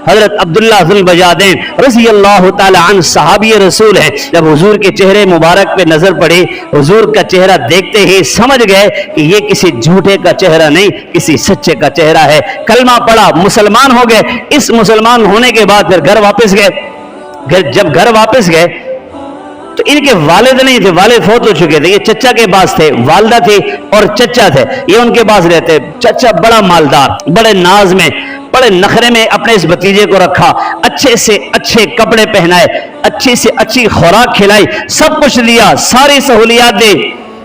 حضرت عبداللہ ذو البجادین رضی اللہ تعالی عنہ صحابی رسول ہیں. جب حضور کے چہرے مبارک پہ نظر پڑی, حضور کا چہرہ دیکھتے ہی سمجھ گئے کہ یہ کسی جھوٹے کا چہرہ نہیں, کسی سچے کا چہرہ ہے. کلمہ پڑھا, مسلمان ہو گئے. اس مسلمان ہونے کے بعد پھر گھر واپس گئے. جب گھر واپس گئے تو ان کے والد نہیں تھے, والد فوت ہو چکے تھے. یہ چچا کے پاس تھے, والدہ تھی اور چچا تھے, یہ ان کے پاس رہتے. چچا بڑا مالدار, بڑے ناز میں, بڑے نخرے میں اپنے اس بھتیجے کو رکھا, اچھے سے اچھے کپڑے پہنائے, اچھی سے اچھی خوراک کھلائی, سب کچھ دیا, ساری سہولیات دی.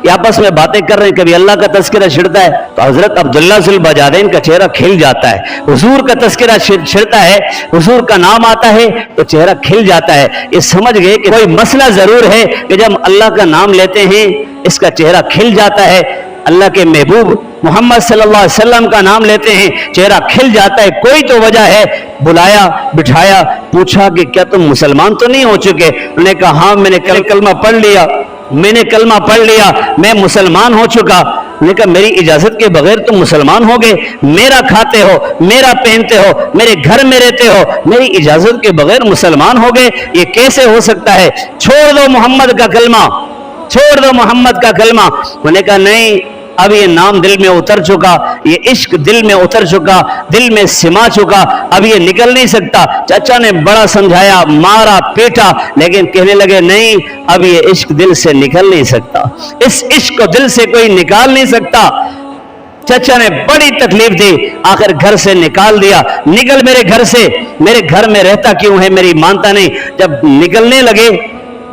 یہ آپس میں باتیں کر رہے ہیں, کبھی اللہ کا تذکرہ چھڑتا ہے تو حضرت عبداللہ ذو البجادین کا چہرہ کھل جاتا ہے. حضور کا تذکرہ چھڑتا ہے, حضور کا نام آتا ہے تو چہرہ کھل جاتا ہے. یہ سمجھ گئے کہ کوئی مسئلہ ضرور ہے کہ جب اللہ کا نام لیتے ہیں اس کا چہرہ کھل جاتا ہے. اللہ کے محبوب محمد صلی اللہ علیہ وسلم کا نام لیتے ہیں, چہرہ کھل جاتا ہے. کوئی تو وجہ ہے. بلایا, بٹھایا, پوچھا کہ کیا تم مسلمان تو نہیں ہو چکے؟ انہوں نے کہا ہاں, میں نے کلمہ پڑھ لیا, میں نے کلمہ پڑھ لیا, میں مسلمان ہو چکا. انہوں نے کہا میری اجازت کے بغیر تم مسلمان ہو گئے, میرا کھاتے ہو, میرا پہنتے ہو, میرے گھر میں رہتے ہو, میری اجازت کے بغیر مسلمان ہو گئے, یہ کیسے ہو سکتا ہے؟ چھوڑ دو محمد کا کلمہ, چھوڑ دو محمد کا کلمہ. انہوں نے کہا نہیں, اب یہ نام دل میں اتر چکا, یہ عشق دل میں اتر چکا, دل میں سما چکا, اب یہ نکل نہیں سکتا. چچا نے بڑا سمجھایا, مارا, پیٹا, لیکن کہنے لگے نہیں, اب یہ عشق دل سے نکل نہیں سکتا, اس عشق کو دل سے کوئی نکال نہیں سکتا. چچا نے بڑی تکلیف دی, آخر گھر سے نکال دیا. نکل میرے گھر سے, میرے گھر میں رہتا کیوں ہے, میری مانتا نہیں. جب نکلنے لگے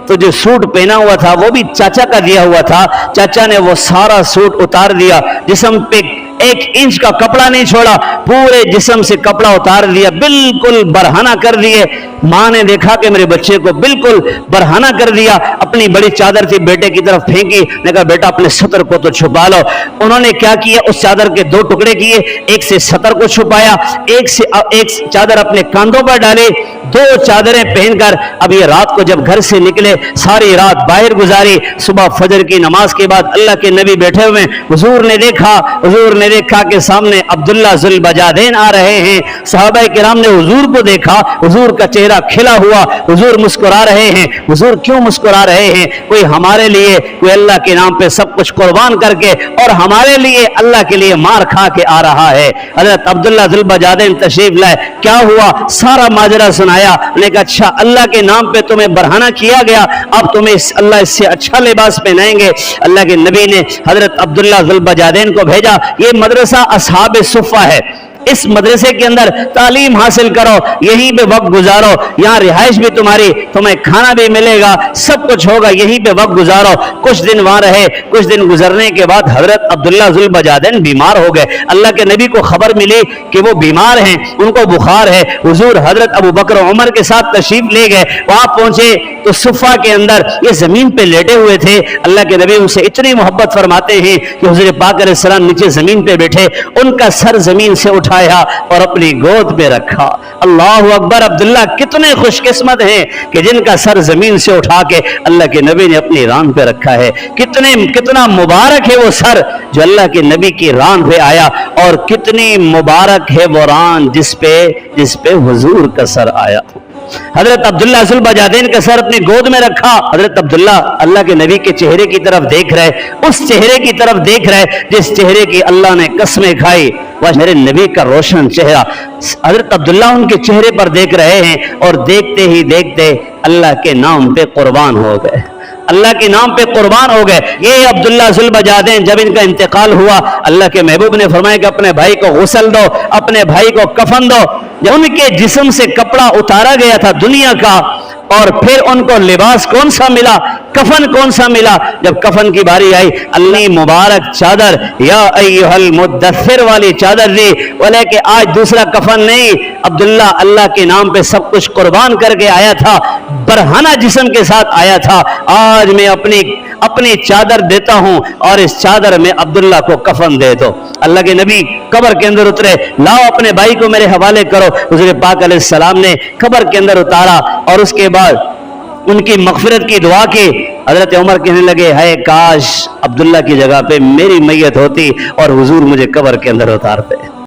تو جو سوٹ پہنا ہوا تھا وہ بھی چاچا کا دیا ہوا تھا. چاچا نے وہ سارا سوٹ اتار دیا, جسم پہ 1 انچ کا کپڑا نہیں چھوڑا, پورے جسم سے کپڑا اتار دیا, بالکل برہنہ کر دیے. ماں نے دیکھا کہ میرے بچے کو بالکل برہنہ کر دیا. اپنی بڑی چادر تھی بیٹے کی طرف پھینکی, نے کہا بیٹا اپنے سطر کو تو چھپا لو. انہوں نے کیا کیا, اس چادر کے 2 ٹکڑے کیے, ایک سے سطر کو چھپایا, ایک چادر اپنے کاندھوں پر ڈالے, 2 چادریں پہن کر اب یہ رات کو جب گھر سے نکلے, ساری رات باہر گزاری. صبح فجر کی نماز کے بعد اللہ کے نبی بیٹھے ہوئے, حضور نے دیکھا کہ سامنے عبداللہ ذو البجادین آ رہے ہیں. صحابہ کرام نے حضور کو دیکھا, حضور کا چہرہ کھلا ہوا, حضور مسکرا رہے ہیں. حضور کیوں مسکرا رہے ہیں؟ کوئی ہمارے لیے, کوئی اللہ کے نام پہ سب کچھ قربان کر کے اور ہمارے لیے اللہ کے لیے مار کھا کے آ رہا ہے. حضرت عبداللہ ذو البجادین تشریف لائے, کیا ہوا سارا ماجرا سنایا. نے کہا اچھا, اللہ کے نام پہ تمہیں برہنہ کیا گیا, اب تمہیں اللہ اس سے اچھا لباس پہنائیں گے. اللہ کے نبی نے حضرت عبداللہ ذو البجادین کو بھیجا. یہ مدرسہ اصحاب صفہ ہے, اس مدرسے کے اندر تعلیم حاصل کرو, یہیں پہ وقت گزارو, یہاں رہائش بھی تمہاری, تمہیں کھانا بھی ملے گا, سب کچھ ہوگا, یہیں پہ وقت گزارو. کچھ دن وہاں رہے. کچھ دن گزرنے کے بعد حضرت عبداللہ ذو البجادین بیمار ہو گئے. اللہ کے نبی کو خبر ملی کہ وہ بیمار ہیں, ان کو بخار ہے. حضور حضرت ابو بکر و عمر کے ساتھ تشریف لے گئے. وہاں پہنچے تو صفہ کے اندر یہ زمین پہ لیٹے ہوئے تھے. اللہ کے نبی ان سے اتنی محبت فرماتے ہیں کہ حضور پاک علیہ السلام نیچے زمین پہ بیٹھے, ان کا سر زمین سے اٹھایا اور اپنی گود میں رکھا. اللہ اکبر. عبداللہ کتنے خوش قسمت ہیں کہ جن کا سر زمین سے اٹھا کے اللہ کے نبی نے اپنی ران پہ رکھا ہے. کتنا مبارک ہے وہ سر جو اللہ کے نبی کی ران پہ آیا, اور کتنی مبارک ہے وہ ران جس پہ حضور کا سر آیا. حضرت عبداللہ ذو البجادین کا سر اپنی گود میں رکھا. حضرت عبداللہ اللہ کے نبی کے چہرے کی طرف دیکھ رہے, اس چہرے کی طرف دیکھ رہے جس چہرے کی اللہ نے قسمیں کھائی, وہ میرے نبی کا روشن چہرہ. حضرت عبداللہ ان کے چہرے پر دیکھ رہے ہیں, اور دیکھتے ہی دیکھتے اللہ کے نام پہ قربان ہو گئے, اللہ کے نام پہ قربان ہو گئے. یہ عبداللہ ذو البجادین جب ان کا انتقال ہوا, اللہ کے محبوب نے فرمایا کہ اپنے بھائی کو غسل دو, اپنے بھائی کو کفن دو. جب ان کے جسم سے کپڑا اتارا گیا تھا دنیا کا, اور پھر ان کو لباس کون سا ملا, کفن کون سا ملا. جب کفن کی باری آئی, اللہ مبارک چادر, یا ایھا المدثر والی چادر دی, بولے کہ آج دوسرا کفن نہیں, عبداللہ اللہ کے نام پہ سب کچھ قربان کر کے آیا تھا, برہنہ جسم کے ساتھ آیا تھا. آج میں اپنی چادر دیتا ہوں, اور اس چادر میں عبداللہ کو کفن دے دو. اللہ کے نبی قبر کے اندر اترے, لاؤ اپنے بھائی کو میرے حوالے کرو. حضور پاک علیہ السلام نے قبر کے اندر اتارا, اور اس کے بعد ان کی مغفرت کی دعا کی. حضرت عمر کہنے لگے, ہے کاش عبداللہ کی جگہ پہ میری میت ہوتی اور حضور مجھے قبر کے اندر اتارتے.